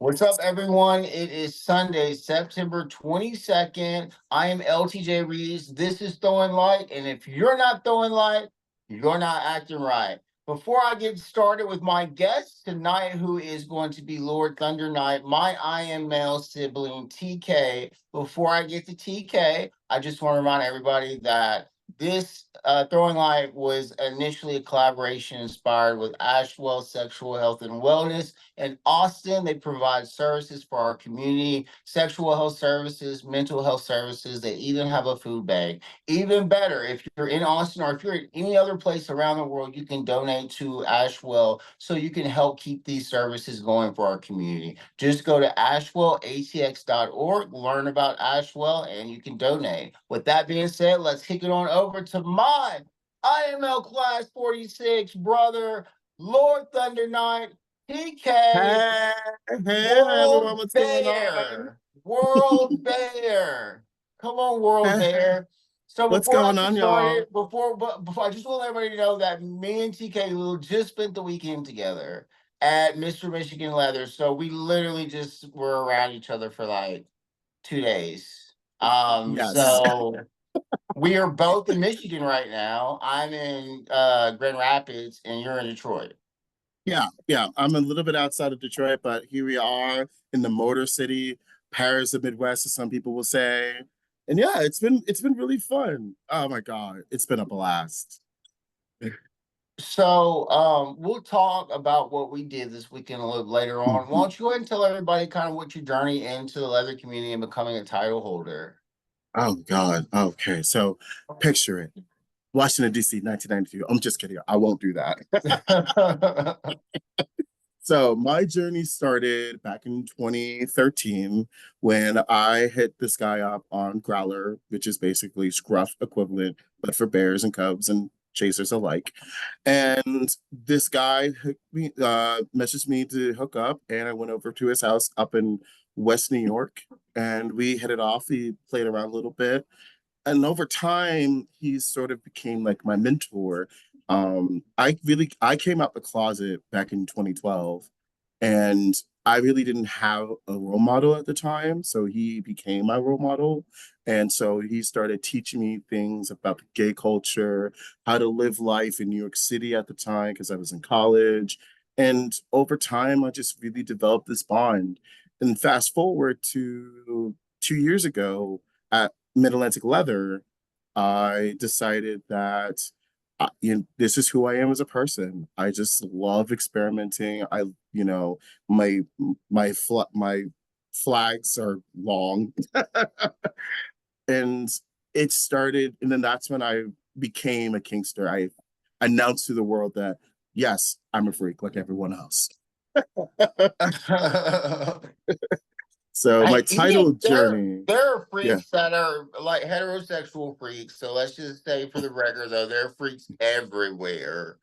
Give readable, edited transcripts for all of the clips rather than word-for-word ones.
What's up, everyone? It is Sunday, September 22nd. I am LTJ Reeves. This is Throwing Light, and if you're not throwing light, you're not acting right. Before I get started with my guest tonight, who is going to be Lord Thunderknight, my I am male sibling, TK. Before I get to TK, I just want to remind everybody that this Throwing Light was initially a collaboration inspired with Ashwell Sexual Health and Wellness in Austin. They provide services for our community, sexual health services, mental health services. They even have a food bank. Even better, if you're in Austin or if you're in any other place around the world, you can donate to Ashwell so you can help keep these services going for our community. Just go to ashwellatx.org, learn about Ashwell, and you can donate. With that being said, let's kick it on over to my IML Class 46 brother, Lord Thunderknight. TK, Hey, hey everyone, World what's going on? Bear, World Bear. Come on, World Hey, Bear. So what's before I going get on, y'all? started, before I just want everybody to know that me and TK Lou just spent the weekend together at Mr. Michigan Leather. So we literally just were around each other for like 2 days. Yes. So we are both in Michigan right now. I'm in Grand Rapids and you're in Detroit. Yeah. I'm a little bit outside of Detroit, but here we are in the Motor City, Paris, the Midwest, as some people will say. And yeah, it's been really fun. Oh my God, it's been a blast. So we'll talk about what we did this weekend a little later on. Why don't you go ahead and tell everybody kind of what your journey into the leather community and becoming a title holder? Oh God. Okay, so picture it. Washington, D.C., 1992. I'm just kidding. I won't do that. So my journey started back in 2013 when I hit this guy up on Growler, which is basically scruff equivalent, but for bears and cubs and chasers alike. And this guy messaged me to hook up, and I went over to his house up in West New York, and we hit it off. We played around a little bit, and over time he sort of became like my mentor. I came out the closet back in 2012, and I really didn't have a role model at the time, so he became my role model. And so he started teaching me things about the gay culture, how to live life in New York City at the time because I was in college. And over time I just really developed this bond. And fast forward to 2 years ago at Mid-Atlantic Leather, I decided that this is who I am as a person. I just love experimenting. My my flags are long, and it started, and then that's when I became a kinkster. I announced to the world that yes, I'm a freak like everyone else. So my Hey, title there journey, there are yeah, freaks that are like heterosexual freaks. So let's just say for the record though, there are freaks everywhere.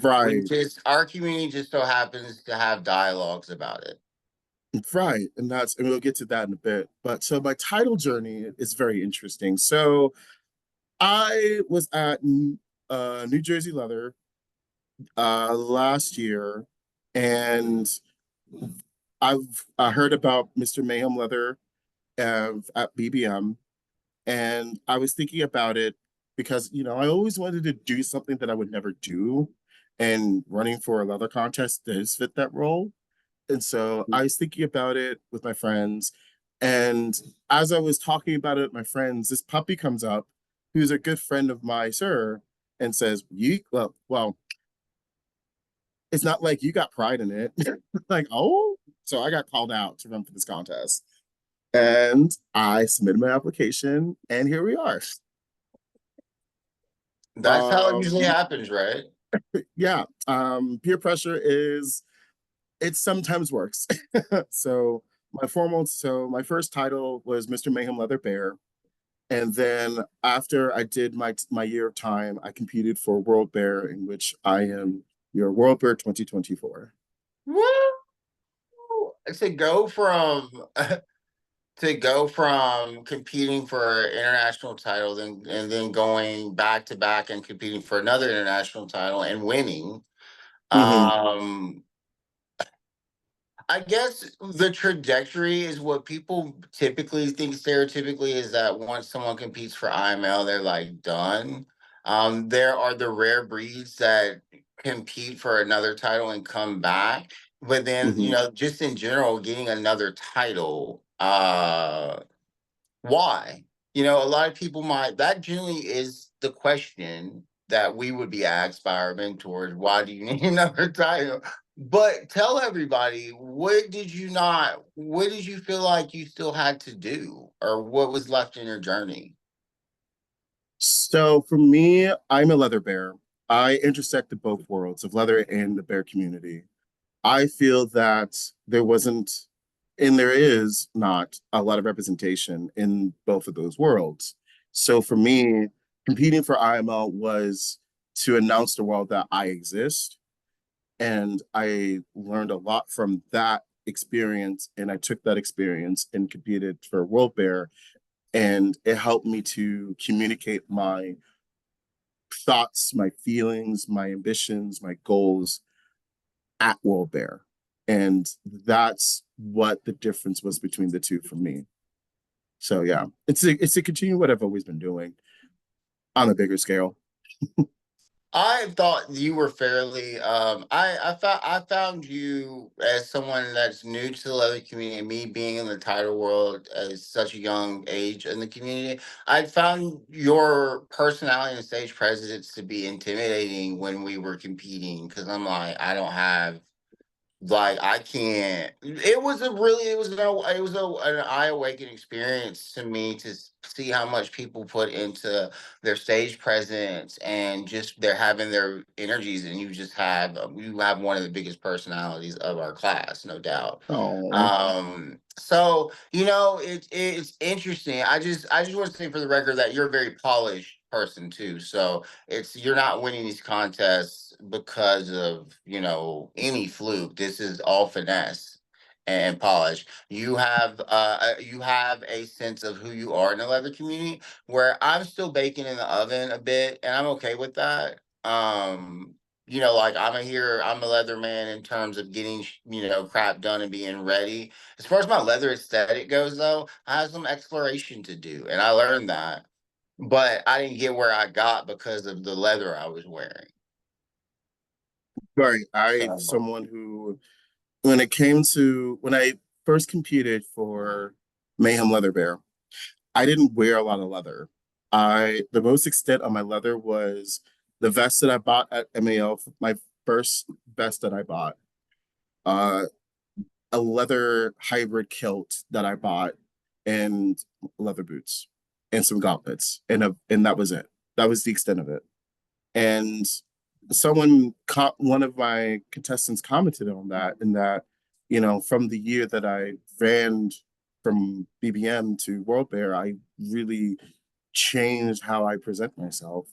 We right. just our community just so happens to have dialogues about it. Right, and we'll get to that in a bit. But so my title journey is very interesting. So I was at New Jersey Leather last year, and I heard about Mr. Mayhem Leather at BBM, and I was thinking about it because I always wanted to do something that I would never do, and running for a leather contest does fit that role. And so I was thinking about it with my friends. And as I was talking about it with my friends, this puppy comes up who's a good friend of my sir and says, well, it's not like you got pride in it. Like, oh, so I got called out to run for this contest. And I submitted my application, and here we are. That's how it usually Um, happens, right? yeah, peer pressure is it sometimes works. So my first title was Mr. Mayhem Leather Bear. And then after I did my year of time, I competed for World Bear, in which I am your World Bear 2024. Woo! To go from to go from competing for an international title and then going back to back and competing for another international title and winning. Mm-hmm. Um I guess the trajectory is what people typically think stereotypically is that once someone competes for IML, they're like done. There are the rare breeds that compete for another title and come back. But then, Mhm. just in general, getting another title, why? A lot of people might, that generally is the question that we would be asked by our mentors. Why do you need another title? But tell everybody, what did you feel like you still had to do, or what was left in your journey? So for me, I'm a leather bear. I intersected both worlds of leather and the bear community. I feel that there wasn't, and there is not, a lot of representation in both of those worlds. So for me, competing for IML was to announce the world that I exist. And I learned a lot from that experience. And I took that experience and competed for World Bear. And it helped me to communicate my thoughts, my feelings, my ambitions, my goals at World Bear. And that's what the difference was between the two for me. So yeah, it's to continue what I've always been doing on a bigger scale. I thought you were fairly. I found you as someone that's new to the leather community. Me being in the title world at such a young age in the community, I found your personality and stage presence to be intimidating when we were competing. Because I'm like, I don't have, like, I can't. It was an eye awakening experience to me to see how much people put into their stage presence, and just they're having their energies, and you have one of the biggest personalities of our class, no doubt. Oh, So it's interesting. I just want to say for the record that you're a very polished person too. So you're not winning these contests because of any fluke. This is all finesse and polish. You have a sense of who you are in the leather community, where I'm still baking in the oven a bit, and I'm okay with that. Like I'm a leather man in terms of getting crap done and being ready. As far as my leather aesthetic goes, though, I have some exploration to do, and I learned that. But I didn't get where I got because of the leather I was wearing. right. I So someone who when I first competed for Mayhem Leather Bear, I didn't wear a lot of leather. The most extent on my leather was the vest that I bought at MAL, my first vest that I bought, uh, a leather hybrid kilt that I bought, and leather boots and some gauntlets, and that was it. That was the extent of it. And one of my contestants commented on that, in that, from the year that I ran from BBM to World Bear, I really changed how I present myself.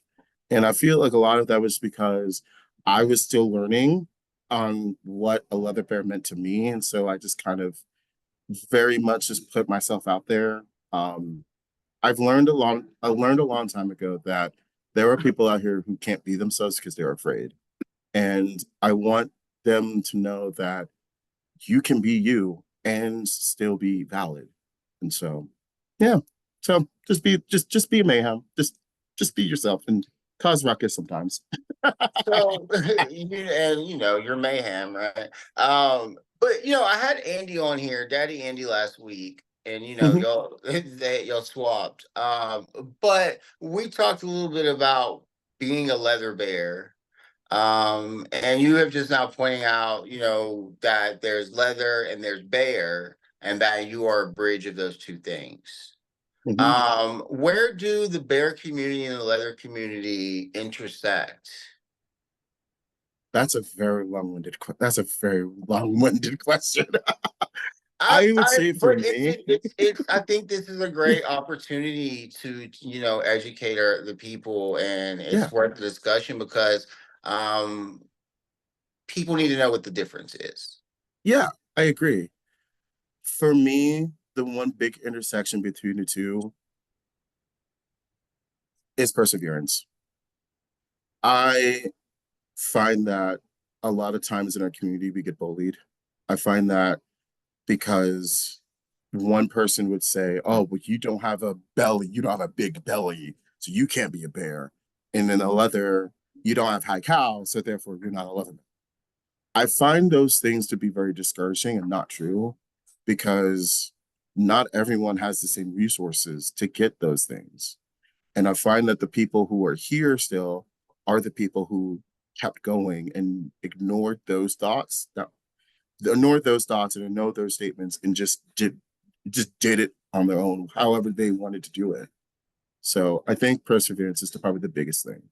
And I feel like a lot of that was because I was still learning on what a leather bear meant to me. And so I just kind of very much just put myself out there. Um, I learned a long time ago that there are people out here who can't be themselves because they're afraid. And I want them to know that you can be you and still be valid. And so, yeah. So just be mayhem. Just be yourself and cause ruckus sometimes. So you're mayhem, right? But I had Andy on here, Daddy Andy, last week, and Mhm. y'all swapped. But we talked a little bit about being a leather bear. And you have just now pointing out, that there's leather and there's bear, and that you are a bridge of those two things. Mhm. Where do the bear community and the leather community intersect? That's a very long-winded question. I, I would I, say for but it's, me, it's. I think this is a great opportunity to, educate the people, and yeah, it's worth the discussion because, um, people need to know what the difference is. yeah, I agree. For me, the one big intersection between the two is perseverance. I find that a lot of times in our community we get bullied, I find that because one person would say, "Oh, well, you don't have a belly, you don't have a big belly, so you can't be a bear," and then another, "You don't have high cow, so therefore you're not a leatherman." I find those things to be very discouraging and not true because not everyone has the same resources to get those things. And I find that the people who are here still are the people who kept going and ignored those thoughts and ignored those statements and just did it on their own, however they wanted to do it. So I think perseverance is probably the biggest thing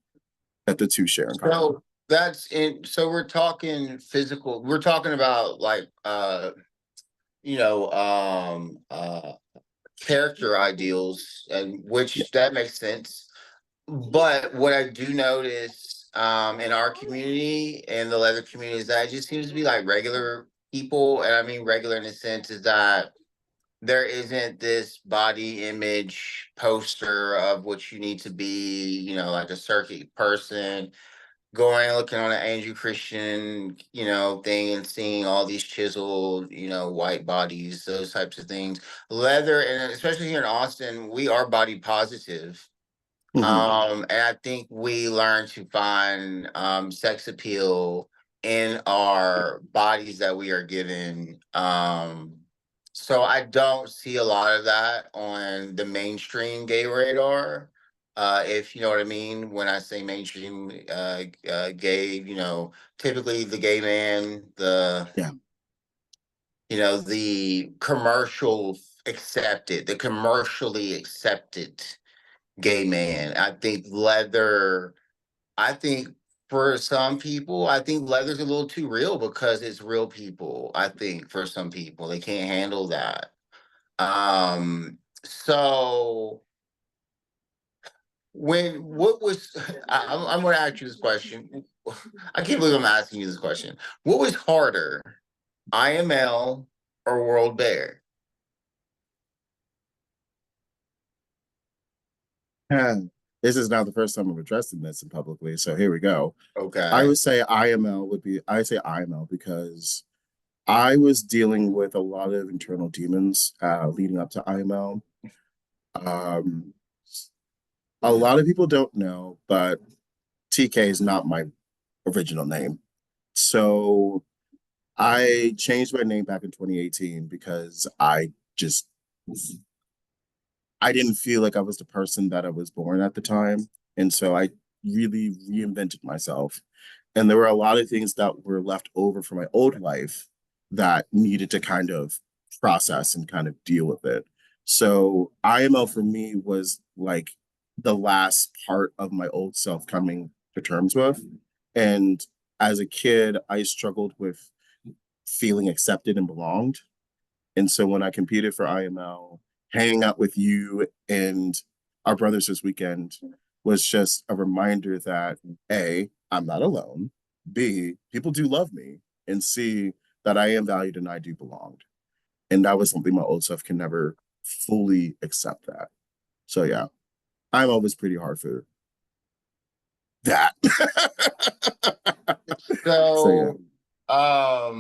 that the two share in common. So that's in, so we're talking physical, we're talking about like you know, character ideals, and Yeah. which that makes sense. But what I do notice in our community and the leather community is that it just seems to be like regular people, and I mean regular in the sense is that there isn't this body image poster of what you need to be, you know, like a circuit person going and looking on an Andrew Christian, you know, thing and seeing all these chiseled, you know, white bodies, those types of things. Leather, and especially here in Austin, we are body positive. Mhm. And I think we learn to find sex appeal in our bodies that we are given. So I don't see a lot of that on the mainstream gay radar. If you know what I mean, when I say mainstream gay, you know, typically the gay man, the Yeah. you know, the commercial accepted, the commercially accepted gay man. I think leather, I think for some people, I think leather's a little too real because it's real people. I think for some people, they can't handle that. So when what was I'm gonna ask you this question. I can't believe I'm asking you this question. What was harder, IML or World Bear? And this is not the first time I'm addressing this in publicly, so here we go. I Okay. would say IML would be, I say IML because I was dealing with a lot of internal demons leading up to IML. Um, a lot of people don't know, but TK is not my original name. So I changed my name back in 2018 because just I didn't feel like I was the person that I was born at the time. And so I really reinvented myself. And there were a lot of things that were left over from my old life that needed to kind of process and kind of deal with it. So IML for me was like the last part of my old self coming to terms with. And as a kid, I struggled with feeling accepted and belonged. And so when I competed for IML, hanging out with you and our brothers this weekend was just a reminder that A, I'm not alone. B, people do love me. And C, that I am valued and I do belong. And that was something my old self can never fully accept that. So yeah, I'm always pretty hard for that. So yeah. So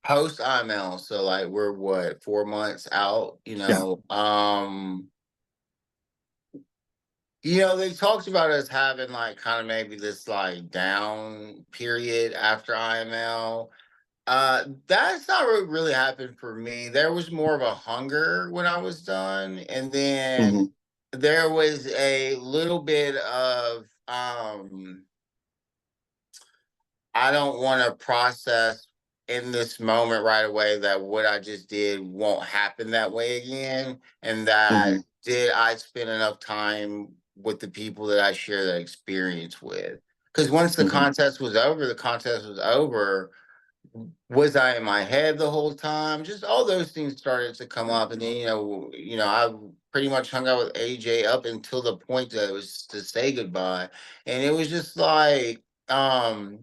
post IML, so like we're what, 4 months out, you Yeah. know. You know, they talked about us having like kind of maybe this like down period after IML. That's not what really happened for me. There was more of a hunger when I was done, and then Mhm. there was a little bit of I don't want to process in this moment right away that what I just did won't happen that way again. And that Mhm. did I spend enough time with the people that I share that experience with? Because once Mhm. the contest was over, was I in my head the whole time? Just all those things started to come up, and then I pretty much hung out with AJ up until the point that it was to say goodbye, and it was just like, um,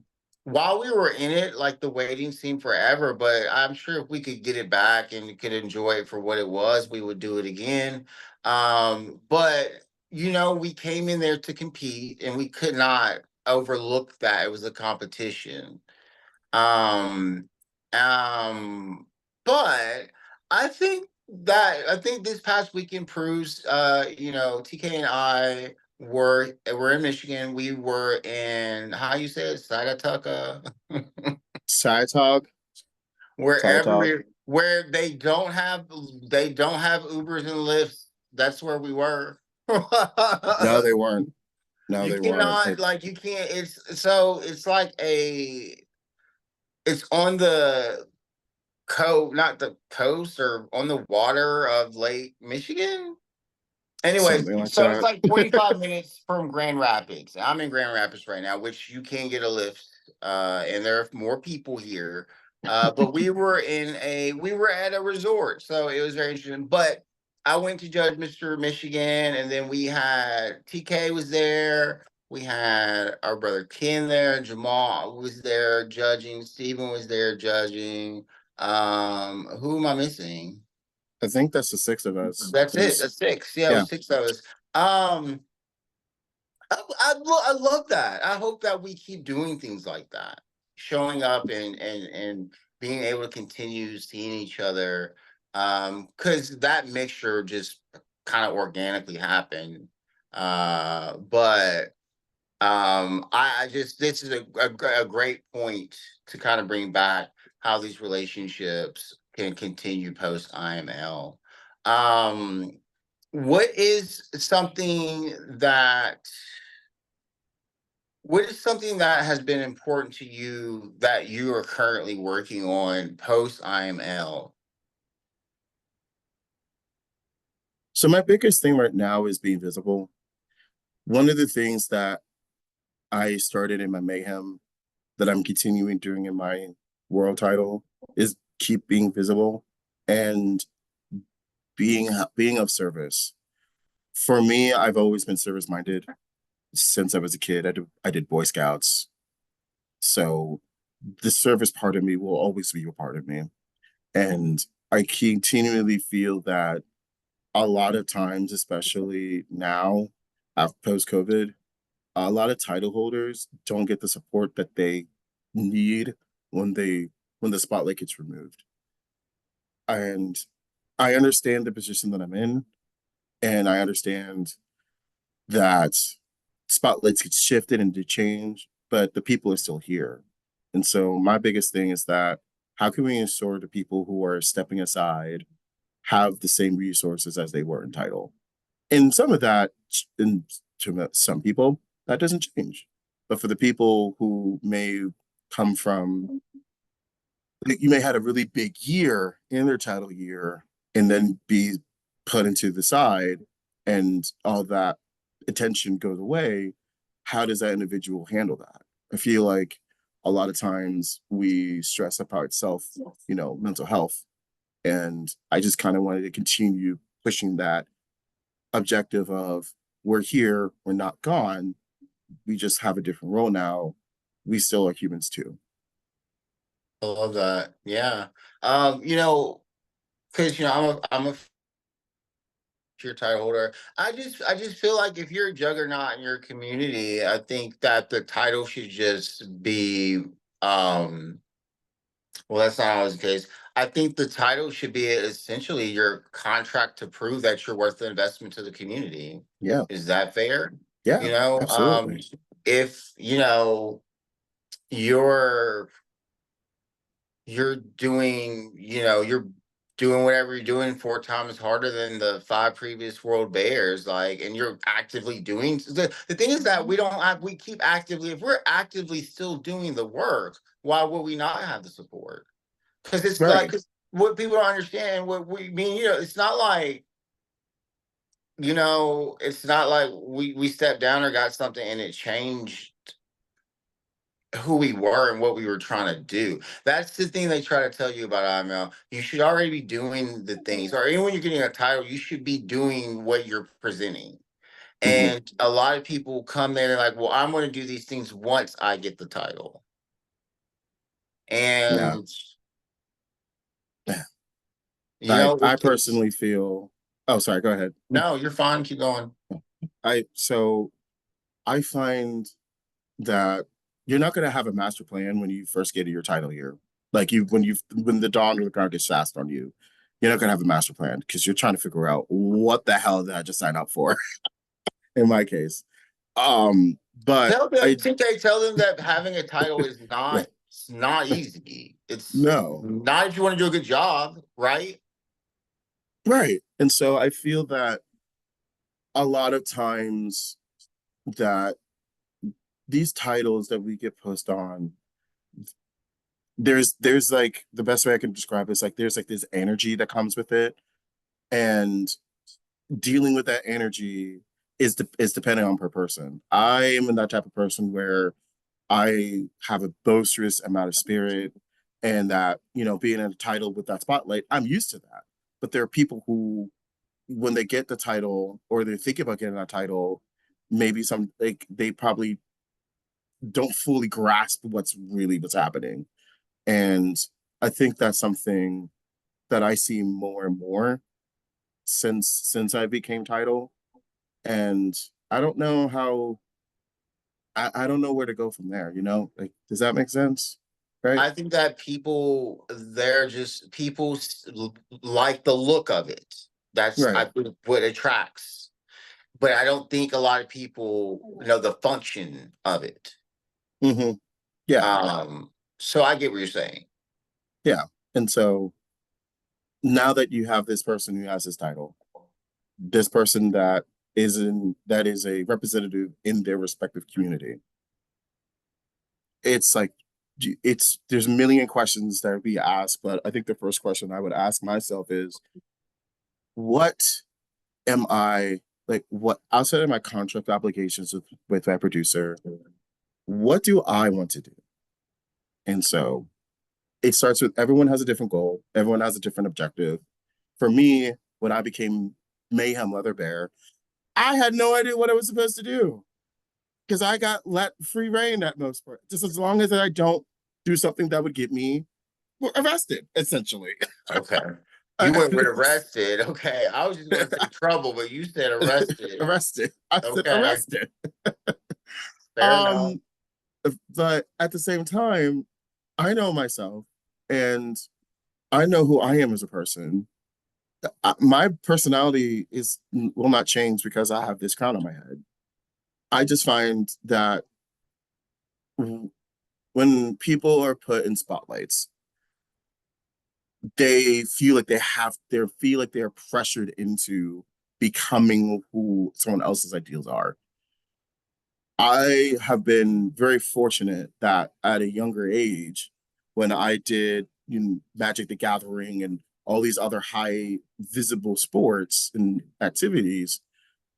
while we were in it, like the waiting seemed forever. But I'm sure if we could get it back and could enjoy it for what it was, we would do it again. But we came in there to compete, and we could not overlook that it was a competition. um But I think this past weekend proves, TK and I were in Michigan. We were in, how you say it, Sagatuck, Side talk, side wherever talk. where they don't have Ubers and Lyfts. That's where we were. No, they weren't. No, You they weren't. cannot, like, you can't. It's like it's on the not the coast, or on the water of Lake Michigan. Anyways, Something like so it's that. like 45 minutes from Grand Rapids. I'm in Grand Rapids right now, which you can get a lift, and there are more people here. But we were at a resort, so it was very interesting. But I went to judge Mr. Michigan, and then we had TK was there. We had our brother Ken there. Jamal was there judging. Steven was there judging. Who am I missing? I think that's the six of us. That's it. There's That's six. Yeah, it yeah. was six of us. Um, I love that. I hope that we keep doing things like that, showing up and being able to continue seeing each other. Because that mixture just kind of organically happened. But I just this is a great point to kind of bring back how these relationships can continue post IML. Um, what is something that has been important to you that you are currently working on post IML? So my biggest thing right now is being visible. One of the things that I started in my mayhem that I'm continuing doing in my world title is keep being visible and being of service. For me, I've always been service minded since I was a kid. I did Boy Scouts, so the service part of me will always be a part of me, and I continually feel that a lot of times, especially now, after post COVID, a lot of title holders don't get the support that they need when they when the spotlight gets removed. And I understand the position that I'm in, and I understand that spotlights get shifted and they change, but the people are still here. And so my biggest thing is that how can we ensure the people who are stepping aside have the same resources as they were in title? And some of that, in to some people, that doesn't change. But for the people who may come from, you may had a really big year in their title year and then be put into the side and all that attention goes away. How does that individual handle that? I feel like a lot of times we stress about self, mental health. And I just kind of wanted to continue pushing that objective of we're here, we're not gone. We just have a different role now. We still are humans too. I love that. Yeah. Because I'm a your title holder. I just feel like if you're a juggernaut in your community, I think that the title should just be um well, that's not always the case. I think the title should be essentially your contract to prove that you're worth the investment to the community. Yeah. Is that fair? Yeah. You know, Absolutely. if you're you're doing whatever you're doing four times harder than the five previous world bears, like, and you're actively doing the thing is that we keep actively, if we're actively still doing the work, why would we not have the support? Because it's like, Right. 'cause what people don't understand, what we mean, it's not like, it's not like we stepped down or got something and it changed who we were and what we were trying to do. That's the thing they try to tell you about IML. You should already be doing the things, or even when you're getting a title, you should be doing what you're presenting. Mm-hmm. And a lot of people come there and like, well, I'm going to do these things once I get the title. Yeah. And I it's personally feel, oh, sorry, go ahead. no, you're fine. Keep going. So I find that you're not going to have a master plan when you first get your title here. Like when the dawn or the guard gets cast on you, you're not gonna have a master plan because you're trying to figure out what the hell did I just sign up for. In my case, but Tell them, I TK, tell them that having a title is not, it's not easy. It's no not if you want to do a good job, right? right, and so I feel that a lot of times that these titles that we get posted on, there's like the best way I can describe it is like there's like this energy that comes with it, and dealing with that energy is dependent on per person. I am in that type of person where I have a boisterous amount of spirit, and that being in a title with that spotlight, I'm used to that. But there are people who, when they get the title or they think about getting that title, maybe some like they probably don't fully grasp what's happening. And I think that's something that I see more and more since I became title. And I don't know how I don't know where to go from there, Like, does that make sense? Right? I think that people like the look of it. That's, Right. I think, what attracts. But I don't think a lot of people know the function of it. Mm-hmm. Yeah. So I get what you're saying. Yeah. And so now that you have this person who has this title, this person that is a representative in their respective community, it's like there's a million questions that would be asked, but I think the first question I would ask myself is, what am I like? What outside of my contract obligations with my producer, what do I want to do? And so it starts with everyone has a different goal, everyone has a different objective. For me, when I became Mayhem Leather Bear, I had no idea what I was supposed to do because I got let free reign at most part. Just as long as I don't do something that would get me arrested, essentially. Okay. You went with arrested. Okay. I was just going to say trouble, but you said arrested. Arrested. I said Okay. arrested. Fair enough. Um, but at the same time, I know myself and I know who I am as a person. My personality will not change because I have this crown on my head. I just find that when people are put in spotlights, they feel like they're pressured into becoming who someone else's ideals are. I have been very fortunate that at a younger age, when I did Magic the Gathering and all these other high visible sports and activities,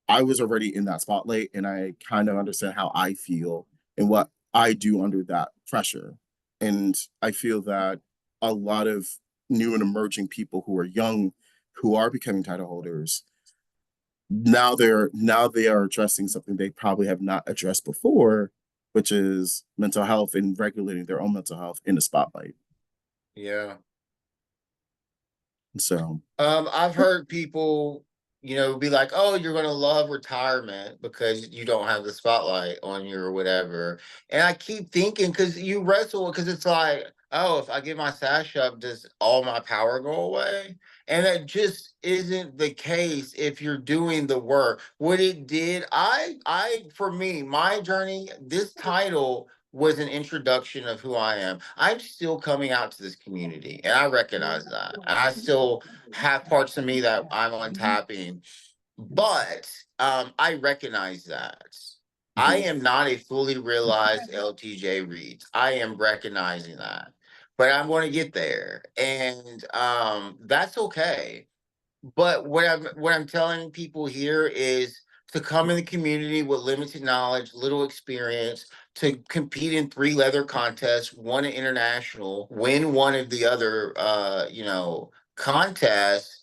I was already in that spotlight and I kind of understand how I feel and what I do under that pressure. And I feel that a lot of new and emerging people who are young, who are becoming title holders, now they are addressing something they probably have not addressed before, which is mental health and regulating their own mental health in the spotlight. Yeah. So I've heard people, be like, "Oh, you're gonna love retirement because you don't have the spotlight on you or whatever." And I keep thinking because you wrestle because it's like, "Oh, if I get my sash up, does all my power go away?" And that just isn't the case if you're doing the work. What it did, for me, my journey, this title was an introduction of who I am. I'm still coming out to this community, and I recognize that. And I still have parts of me that I'm untapping, but I recognize that. I mhm. am not a fully realized LTJ Reads. I am recognizing that. But I'm going to get there. And that's okay. But what I'm telling people here is to come in the community with limited knowledge, little experience, to compete in 3 leather contests, one an international, win one of the other contests,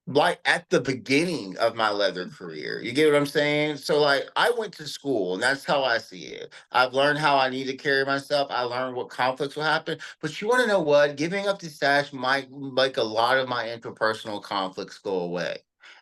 like at the beginning of my leather career. You get what I'm saying? So like I went to school and that's how I see it. I've learned how I need to carry myself. I learned what conflicts will happen. But you want to know what? Giving up the stash might make a lot of my interpersonal conflicts go away.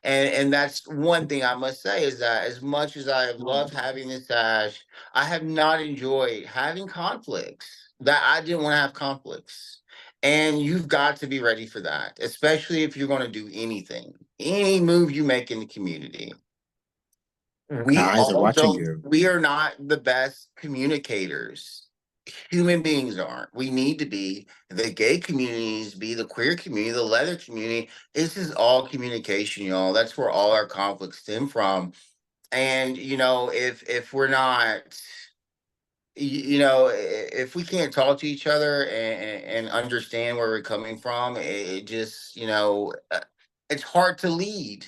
And that's one thing I must say is that as much as I have loved having this stash, I have not enjoyed having conflicts. that I didn't want to have conflicts. And you've got to be ready for that, especially if you're going to do anything, any move you make in the community. We Eyes are all watching don't, you. we are not the best communicators. Human beings aren't. We need to be. The gay communities, be the queer community, the leather community. This is all communication, y'all. That's where all our conflicts stem from. And if we're not, if we can't talk to each other and understand where we're coming from, it just, it's hard to lead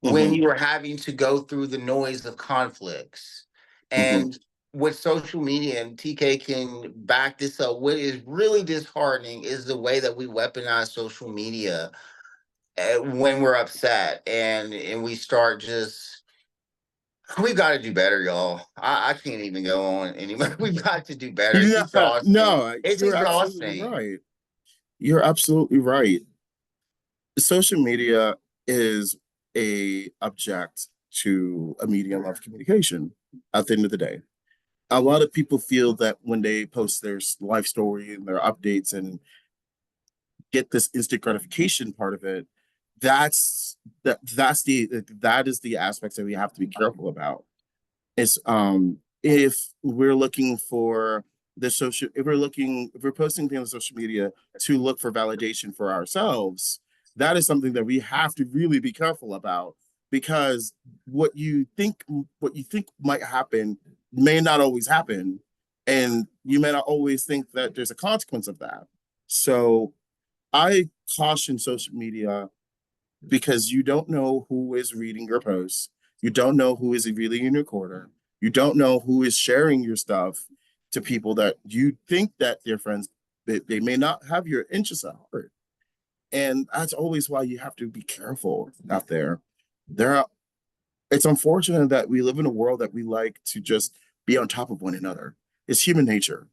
when Hmm. you are having to go through the noise of conflicts. Hmm. And with social media, and TK can back this up, what is really disheartening is the way that we weaponize social media when we're upset, and we start just, we've got to do better, y'all. I can't even go on anymore. We've got to do better. It's Yeah, exhausting. no, It's you're absolutely exhausting. right. You're absolutely right. Social media is a object to a medium of communication at the end of the day. A lot of people feel that when they post their life story and their updates and get this instant gratification part of it, that is the aspects that we have to be careful about. Is if we're looking for if we're posting things on social media to look for validation for ourselves, that is something that we have to really be careful about, because what you think might happen may not always happen, and you may not always think that there's a consequence of that. So I caution social media, because you don't know who is reading your posts. You don't know who is reading in your corner. You don't know who is sharing your stuff to people that you think that they're friends, that they may not have your interests at heart. And that's always why you have to be careful out there. There are, it's unfortunate that we live in a world that we like to just be on top of one another. It's human nature,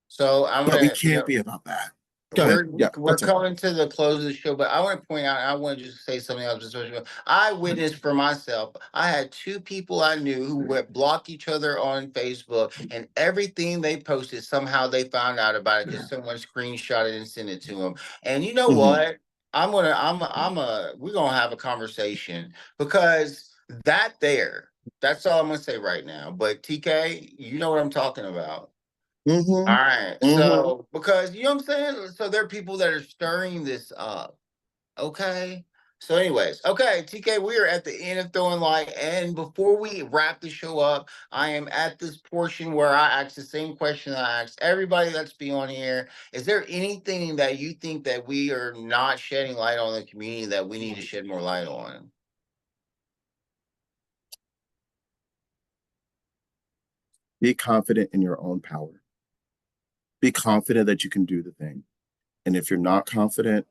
So I'm but we gonna, can't be about that. Go ahead. we're Yeah, we're that's it. coming to the close of the show, but I want to point out, I want to just say something else. I witnessed for myself. I had two people I knew who would block each other on Facebook, and everything they posted, somehow they found out about it because someone screenshot it and sent it to them. And you know Mhm. what? We're gonna have a conversation, because that's all I'm gonna say right now. But TK, you know what I'm talking about. All Mhm. right. Mhm. So, because you know what I'm saying? So there are people that are stirring this up. Okay. So, anyways, okay, TK, we are at the end of Throwing Light. And before we wrap the show up, I am at this portion where I ask the same question I asked everybody that's be on here. Is there anything that you think that we are not shedding light on in the community that we need to shed more light on? Be confident in your own power. Be confident that you can do the thing. And if you're not confident,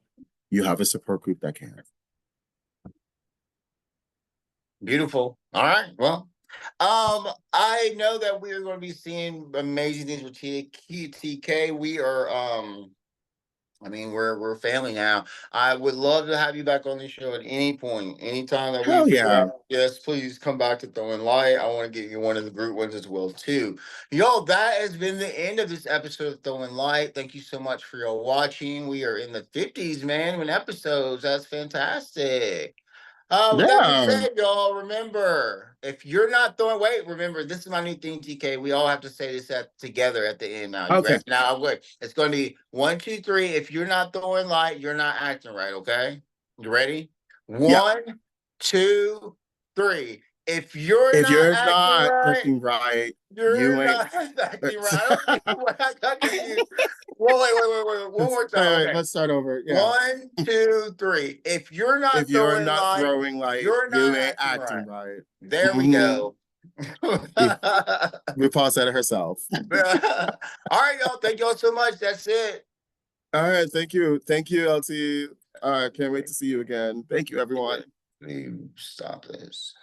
you have a support group that can. Beautiful. All right. Well, I know that we are going to be seeing amazing things with TK. We are, I mean, we're family now. I would love to have you back on the show at any point, anytime that we Hell figure yeah. out. Yes, please come back to Throwing Light. I want to get you one of the group ones as well too. Yo, that has been the end of this episode of Throwing Light. Thank you so much for your watching. We are in the 50s, man, with episodes. That's fantastic. With that being Yeah. said, y'all, remember, if you're not throwing, wait, remember, this is my new thing, TK. We all have to say this together at the end now. You Okay. ready? Now, look, it's going to be 1, 2, 3. If you're not throwing light, you're not acting right, okay? You ready? Yeah. 1, 2, 3. If you're If not you're acting not right, acting right, you're you ain't. not acting right. I don't know what I got confused. Well, wait. One more Wait, time. wait, Okay. let's start over. Yeah. 1, 2, 3. If you're If not you're throwing not light, throwing light, you're you not ain't acting right. acting right. There we Mm-hmm. go. If RuPaul said it herself. All right, y'all. Thank y'all so much. That's it. All right. Thank you. Thank you, LT. Can't wait to see you again. Thank you, everyone. Let me stop this.